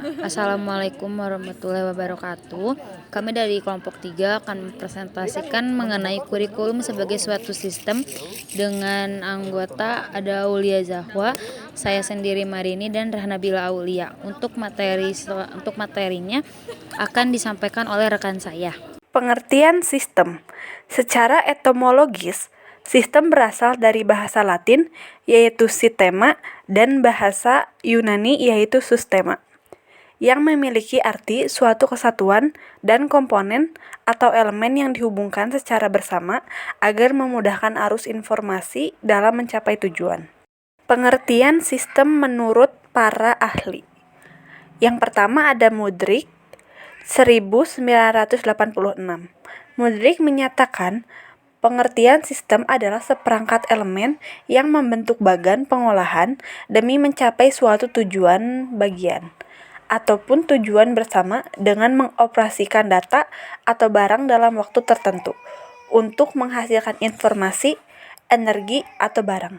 Assalamualaikum warahmatullahi wabarakatuh. Kami dari kelompok 3 akan mempresentasikan mengenai kurikulum sebagai suatu sistem dengan anggota ada Aulia Zahwa, saya sendiri Marini, dan Rahnabila Aulia. Untuk materinya akan disampaikan oleh rekan saya. Pengertian sistem. Secara etimologis, sistem berasal dari bahasa Latin yaitu sistema dan bahasa Yunani yaitu systema, yang memiliki arti suatu kesatuan dan komponen atau elemen yang dihubungkan secara bersama agar memudahkan arus informasi dalam mencapai tujuan. Pengertian sistem menurut para ahli. Yang pertama ada Mudrik 1986. Mudrik menyatakan pengertian sistem adalah seperangkat elemen yang membentuk bagan pengolahan demi mencapai suatu tujuan bagian ataupun tujuan bersama dengan mengoperasikan data atau barang dalam waktu tertentu untuk menghasilkan informasi, energi, atau barang.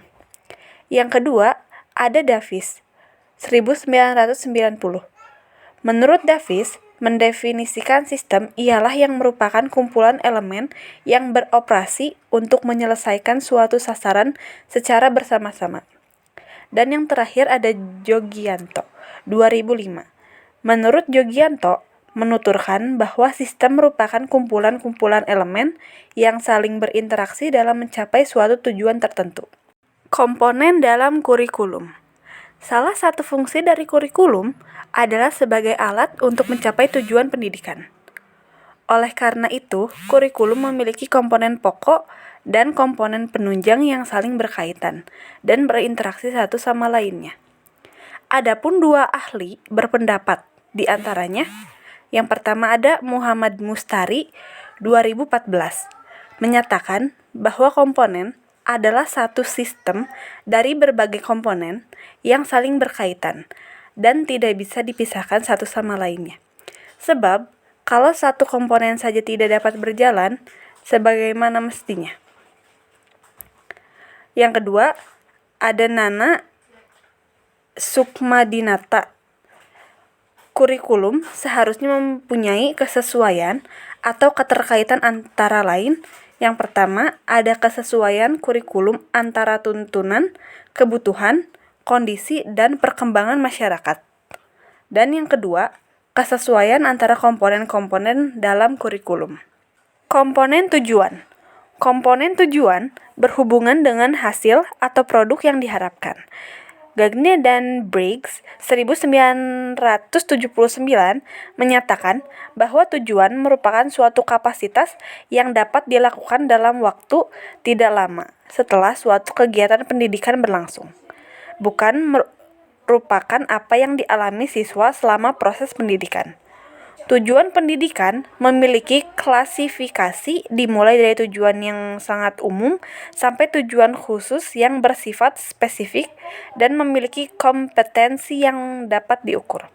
Yang kedua, ada Davis 1990. Menurut Davis, mendefinisikan sistem ialah yang merupakan kumpulan elemen yang beroperasi untuk menyelesaikan suatu sasaran secara bersama-sama. Dan yang terakhir ada Jogianto, 2005. Menurut Jogianto, menuturkan bahwa sistem merupakan kumpulan-kumpulan elemen yang saling berinteraksi dalam mencapai suatu tujuan tertentu. Komponen dalam kurikulum. Salah satu fungsi dari kurikulum adalah sebagai alat untuk mencapai tujuan pendidikan. Oleh karena itu, kurikulum memiliki komponen pokok dan komponen penunjang yang saling berkaitan dan berinteraksi satu sama lainnya. Adapun dua ahli berpendapat, di antaranya, yang pertama ada Muhammad Mustari 2014, menyatakan bahwa komponen adalah satu sistem dari berbagai komponen yang saling berkaitan dan tidak bisa dipisahkan satu sama lainnya. Sebab, kalau satu komponen saja tidak dapat berjalan sebagaimana mestinya. Yang kedua, ada Nana Sukmadinata. Kurikulum seharusnya mempunyai kesesuaian atau keterkaitan antara lain. Yang pertama, ada kesesuaian kurikulum antara tuntunan, kebutuhan, kondisi, dan perkembangan masyarakat. Dan yang kedua, kesesuaian antara komponen-komponen dalam kurikulum. Komponen tujuan. Komponen tujuan berhubungan dengan hasil atau produk yang diharapkan. Gagne dan Briggs 1979 menyatakan bahwa tujuan merupakan suatu kapasitas yang dapat dilakukan dalam waktu tidak lama setelah suatu kegiatan pendidikan berlangsung, bukan merupakan apa yang dialami siswa selama proses pendidikan. Tujuan pendidikan memiliki klasifikasi dimulai dari tujuan yang sangat umum sampai tujuan khusus yang bersifat spesifik dan memiliki kompetensi yang dapat diukur.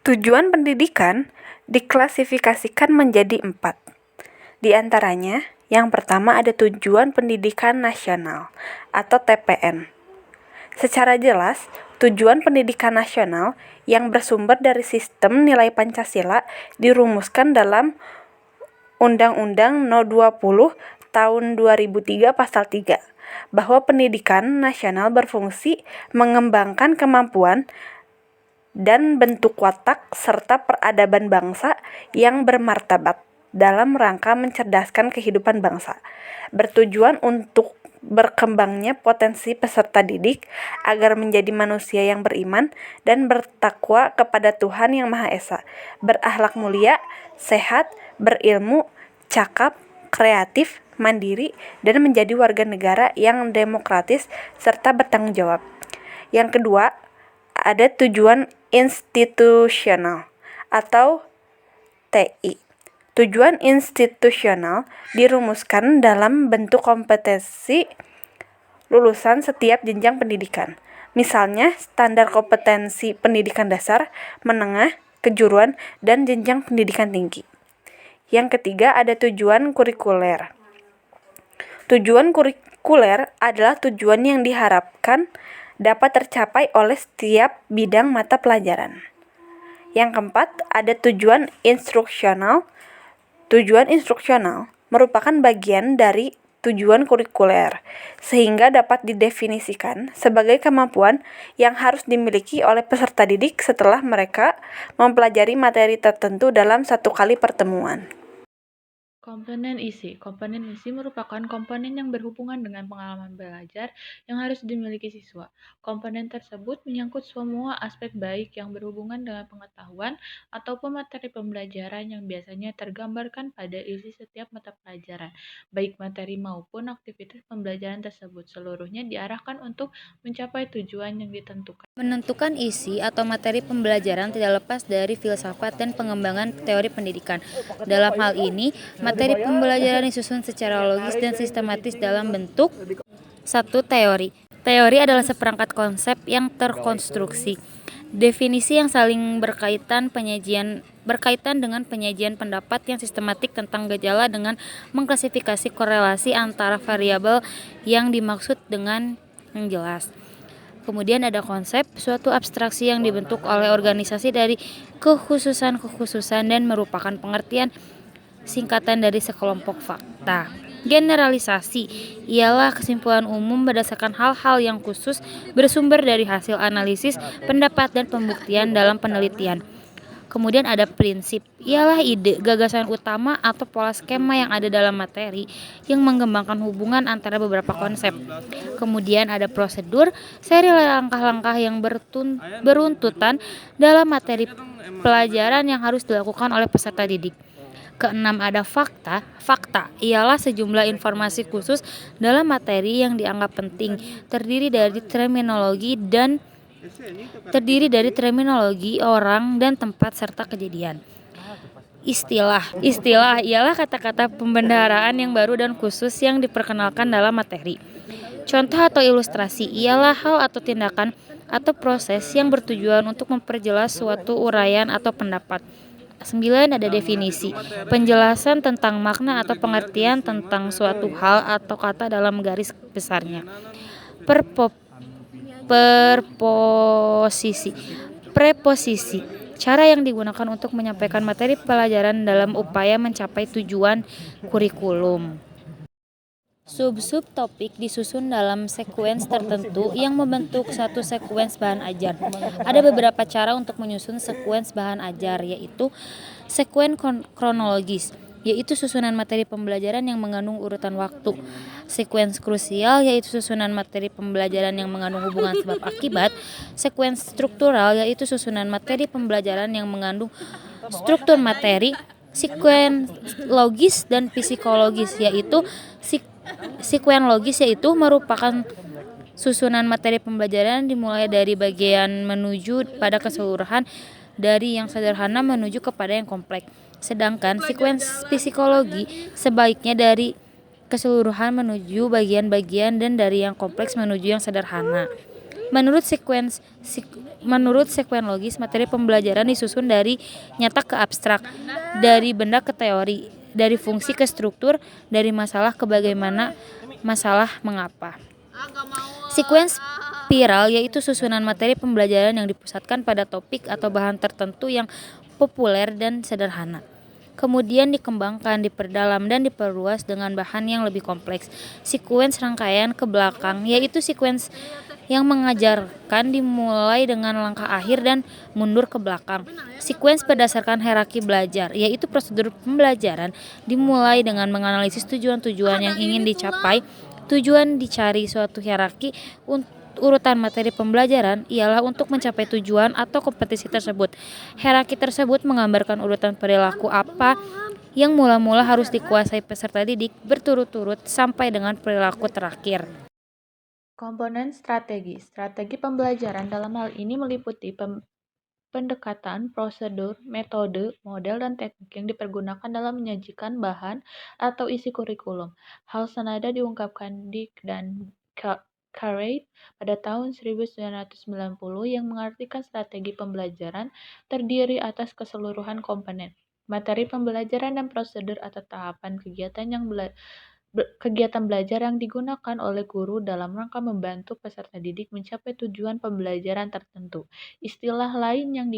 Tujuan pendidikan diklasifikasikan menjadi 4. Di antaranya, yang pertama ada tujuan pendidikan nasional atau TPN. Secara jelas, tujuan pendidikan nasional yang bersumber dari sistem nilai Pancasila dirumuskan dalam Undang-Undang No. 20 Tahun 2003 Pasal 3, bahwa pendidikan nasional berfungsi mengembangkan kemampuan dan bentuk watak serta peradaban bangsa yang bermartabat dalam rangka mencerdaskan kehidupan bangsa, bertujuan untuk berkembangnya potensi peserta didik agar menjadi manusia yang beriman dan bertakwa kepada Tuhan Yang Maha Esa, berakhlak mulia, sehat, berilmu, cakap, kreatif, mandiri, dan menjadi warga negara yang demokratis serta bertanggung jawab. Yang kedua, ada tujuan institusional atau TI. Tujuan institusional dirumuskan dalam bentuk kompetensi lulusan setiap jenjang pendidikan. Misalnya, standar kompetensi pendidikan dasar, menengah, kejuruan, dan jenjang pendidikan tinggi. Yang ketiga, ada tujuan kurikuler. Tujuan kurikuler adalah tujuan yang diharapkan dapat tercapai oleh setiap bidang mata pelajaran. Yang keempat, ada tujuan instruksional. Tujuan instruksional merupakan bagian dari tujuan kurikuler, sehingga dapat didefinisikan sebagai kemampuan yang harus dimiliki oleh peserta didik setelah mereka mempelajari materi tertentu dalam satu kali pertemuan. Komponen isi. Komponen isi merupakan komponen yang berhubungan dengan pengalaman belajar yang harus dimiliki siswa. Komponen tersebut menyangkut semua aspek baik yang berhubungan dengan pengetahuan ataupun materi pembelajaran yang biasanya tergambarkan pada isi setiap mata pelajaran, baik materi maupun aktivitas pembelajaran tersebut. Seluruhnya diarahkan untuk mencapai tujuan yang ditentukan. Menentukan isi atau materi pembelajaran tidak lepas dari filsafat dan pengembangan teori pendidikan. Dalam hal ini, materi pembelajaran disusun secara logis dan sistematis dalam bentuk satu teori. Teori adalah seperangkat konsep yang terkonstruksi. Definisi yang saling berkaitan dengan penyajian pendapat yang sistematik tentang gejala dengan mengklasifikasi korelasi antara variabel yang dimaksud dengan yang jelas. Kemudian ada konsep, suatu abstraksi yang dibentuk oleh organisasi dari kekhususan-kekhususan dan merupakan pengertian singkatan dari sekelompok fakta. Generalisasi ialah kesimpulan umum berdasarkan hal-hal yang khusus bersumber dari hasil analisis, pendapat, dan pembuktian dalam penelitian. Kemudian ada prinsip, ialah ide, gagasan utama atau pola skema yang ada dalam materi yang mengembangkan hubungan antara beberapa konsep. Kemudian ada prosedur, seri langkah-langkah yang beruntutan dalam materi pelajaran yang harus dilakukan oleh peserta didik. Keenam ada fakta. Fakta ialah sejumlah informasi khusus dalam materi yang dianggap penting, terdiri dari terminologi, orang, dan tempat serta kejadian. Istilah ialah kata-kata pembendaharaan yang baru dan khusus yang diperkenalkan dalam materi. Contoh atau ilustrasi ialah hal atau tindakan atau proses yang bertujuan untuk memperjelas suatu uraian atau pendapat. 9 ada definisi, penjelasan tentang makna atau pengertian tentang suatu hal atau kata dalam garis besarnya. Preposisi, cara yang digunakan untuk menyampaikan materi pelajaran dalam upaya mencapai tujuan kurikulum. Sub-sub topik disusun dalam sekuens tertentu yang membentuk satu sekuens bahan ajar. Ada beberapa cara untuk menyusun sekuens bahan ajar, yaitu sekuens kronologis, yaitu susunan materi pembelajaran yang mengandung urutan waktu. Sekuens krusial, yaitu susunan materi pembelajaran yang mengandung hubungan sebab akibat. Sekuens struktural, yaitu susunan materi pembelajaran yang mengandung struktur materi. Sekuens logis dan psikologis, yaitu sekuen logis yaitu merupakan susunan materi pembelajaran dimulai dari bagian menuju pada keseluruhan, dari yang sederhana menuju kepada yang kompleks. Sedangkan sekuens psikologi sebaiknya dari keseluruhan menuju bagian-bagian dan dari yang kompleks menuju yang sederhana. Menurut sekuen logis, materi pembelajaran disusun dari nyata ke abstrak, dari benda ke teori, dari fungsi ke struktur, dari masalah ke bagaimana, masalah mengapa. Sekuens spiral yaitu susunan materi pembelajaran yang dipusatkan pada topik atau bahan tertentu yang populer dan sederhana. Kemudian dikembangkan, diperdalam, dan diperluas dengan bahan yang lebih kompleks. Sekuens rangkaian ke belakang yaitu sekuens yang mengajarkan dimulai dengan langkah akhir dan mundur ke belakang. Sekuens berdasarkan hierarki belajar, yaitu prosedur pembelajaran dimulai dengan menganalisis tujuan-tujuan yang ingin dicapai. Tujuan dicari suatu hierarki urutan materi pembelajaran ialah untuk mencapai tujuan atau kompetisi tersebut. Hierarki tersebut menggambarkan urutan perilaku apa yang mula-mula harus dikuasai peserta didik berturut-turut sampai dengan perilaku terakhir. Komponen strategi. Strategi pembelajaran dalam hal ini meliputi pendekatan, prosedur, metode, model, dan teknik yang dipergunakan dalam menyajikan bahan atau isi kurikulum. Hal senada diungkapkan Dick dan Carey pada tahun 1990 yang mengartikan strategi pembelajaran terdiri atas keseluruhan komponen, materi pembelajaran dan prosedur atau tahapan kegiatan belajar yang digunakan oleh guru dalam rangka membantu peserta didik mencapai tujuan pembelajaran tertentu. Istilah lain yang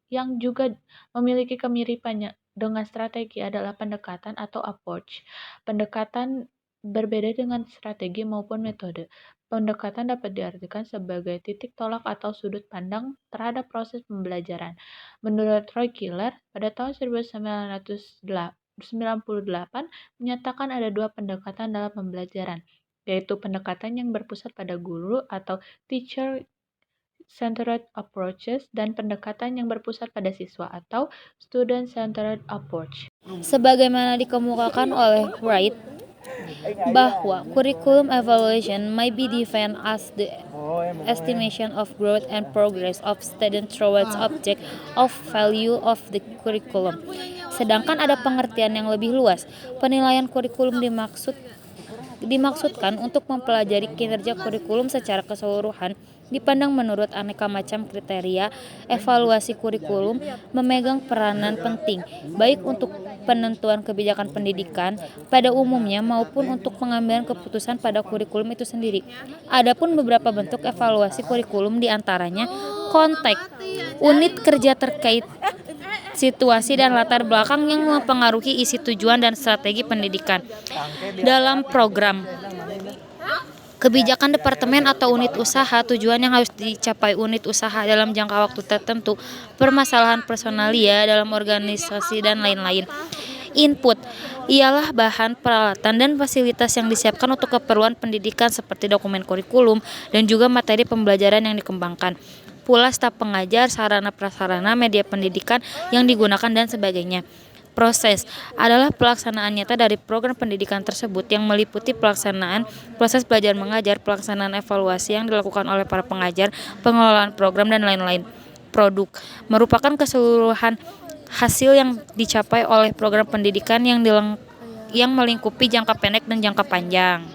yang juga memiliki kemiripannya dengan strategi adalah pendekatan atau approach. Pendekatan berbeda dengan strategi maupun metode. Pendekatan dapat diartikan sebagai titik tolak atau sudut pandang terhadap proses pembelajaran. Menurut Roy Killer, pada tahun 1998 menyatakan ada dua pendekatan dalam pembelajaran, yaitu pendekatan yang berpusat pada guru atau teacher centered approaches dan pendekatan yang berpusat pada siswa atau student centered approach. Sebagaimana dikemukakan oleh Wright, bahwa curriculum evaluation may be defined as the estimation of growth and progress of student towards object of value of the curriculum. Sedangkan ada pengertian yang lebih luas. Penilaian kurikulum dimaksudkan untuk mempelajari kinerja kurikulum secara keseluruhan, dipandang menurut aneka macam kriteria. Evaluasi kurikulum memegang peranan penting, baik untuk penentuan kebijakan pendidikan pada umumnya maupun untuk pengambilan keputusan pada kurikulum itu sendiri. Adapun beberapa bentuk evaluasi kurikulum diantaranya konteks, unit kerja terkait situasi dan latar belakang yang mempengaruhi isi tujuan dan strategi pendidikan dalam program. Kebijakan departemen atau unit usaha, tujuan yang harus dicapai unit usaha dalam jangka waktu tertentu, permasalahan personalia dalam organisasi, dan lain-lain. Input ialah bahan, peralatan, dan fasilitas yang disiapkan untuk keperluan pendidikan seperti dokumen kurikulum dan juga materi pembelajaran yang dikembangkan. Pula staf pengajar, sarana prasarana, media pendidikan yang digunakan, dan sebagainya. Proses adalah pelaksanaan nyata dari program pendidikan tersebut yang meliputi pelaksanaan proses belajar mengajar, pelaksanaan evaluasi yang dilakukan oleh para pengajar, pengelolaan program, dan lain-lain. Produk merupakan keseluruhan hasil yang dicapai oleh program pendidikan yang melingkupi jangka pendek dan jangka panjang.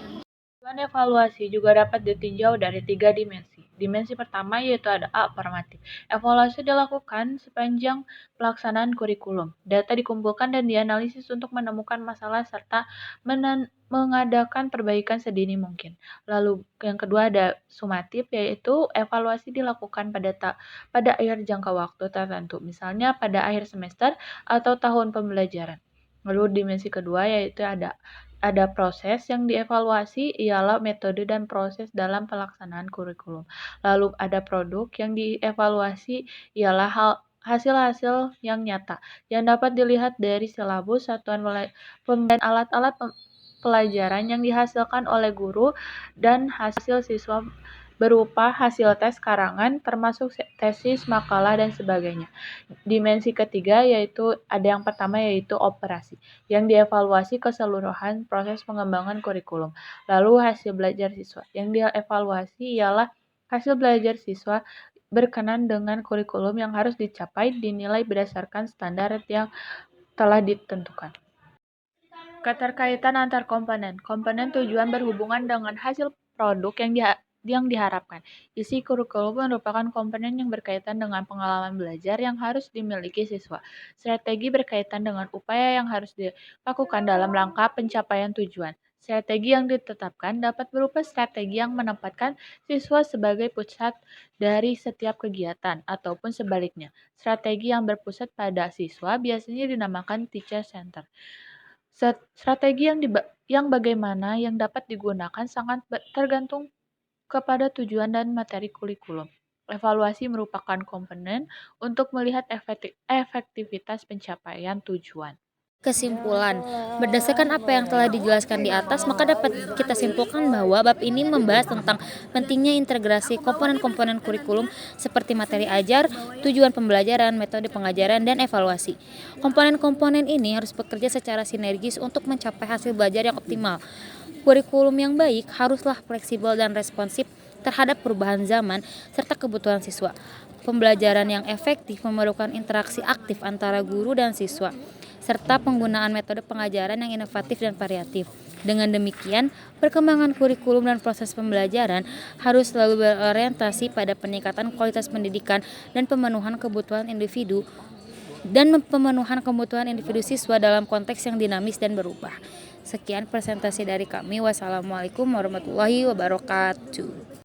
Tujuan evaluasi juga dapat ditinjau dari 3 dimensi. Dimensi pertama yaitu ada afirmatif. Evaluasi dilakukan sepanjang pelaksanaan kurikulum. Data dikumpulkan dan dianalisis untuk menemukan masalah serta mengadakan perbaikan sedini mungkin. Lalu yang kedua ada sumatif, yaitu evaluasi dilakukan pada akhir jangka waktu tertentu, misalnya pada akhir semester atau tahun pembelajaran. Lalu dimensi kedua yaitu ada proses yang dievaluasi ialah metode dan proses dalam pelaksanaan kurikulum. Lalu ada produk yang dievaluasi ialah hasil-hasil yang nyata yang dapat dilihat dari silabus, satuan dan alat-alat pelajaran yang dihasilkan oleh guru dan hasil siswa berupa hasil tes karangan termasuk tesis, makalah, dan sebagainya. Dimensi ketiga yaitu ada yang pertama yaitu operasi yang dievaluasi keseluruhan proses pengembangan kurikulum. Lalu hasil belajar siswa yang dievaluasi ialah hasil belajar siswa berkenan dengan kurikulum yang harus dicapai, dinilai berdasarkan standar yang telah ditentukan. Keterkaitan antar komponen. Komponen tujuan berhubungan dengan hasil produk yang diharapkan. Isi kurikulum merupakan komponen yang berkaitan dengan pengalaman belajar yang harus dimiliki siswa. Strategi berkaitan dengan upaya yang harus dilakukan dalam rangka pencapaian tujuan. Strategi yang ditetapkan dapat berupa strategi yang menempatkan siswa sebagai pusat dari setiap kegiatan, ataupun sebaliknya. Strategi yang berpusat pada siswa biasanya dinamakan teacher center. Strategi yang bagaimana yang dapat digunakan sangat tergantung kepada tujuan dan materi kurikulum. Evaluasi merupakan komponen untuk melihat efektivitas pencapaian tujuan. Kesimpulan, berdasarkan apa yang telah dijelaskan di atas, maka dapat kita simpulkan bahwa bab ini membahas tentang pentingnya integrasi komponen-komponen kurikulum seperti materi ajar, tujuan pembelajaran, metode pengajaran, dan evaluasi. Komponen-komponen ini harus bekerja secara sinergis untuk mencapai hasil belajar yang optimal. Kurikulum yang baik haruslah fleksibel dan responsif terhadap perubahan zaman serta kebutuhan siswa. Pembelajaran yang efektif memerlukan interaksi aktif antara guru dan siswa, serta penggunaan metode pengajaran yang inovatif dan variatif. Dengan demikian, perkembangan kurikulum dan proses pembelajaran harus selalu berorientasi pada peningkatan kualitas pendidikan dan pemenuhan kebutuhan individu siswa dalam konteks yang dinamis dan berubah. Sekian presentasi dari kami. Wassalamualaikum warahmatullahi wabarakatuh.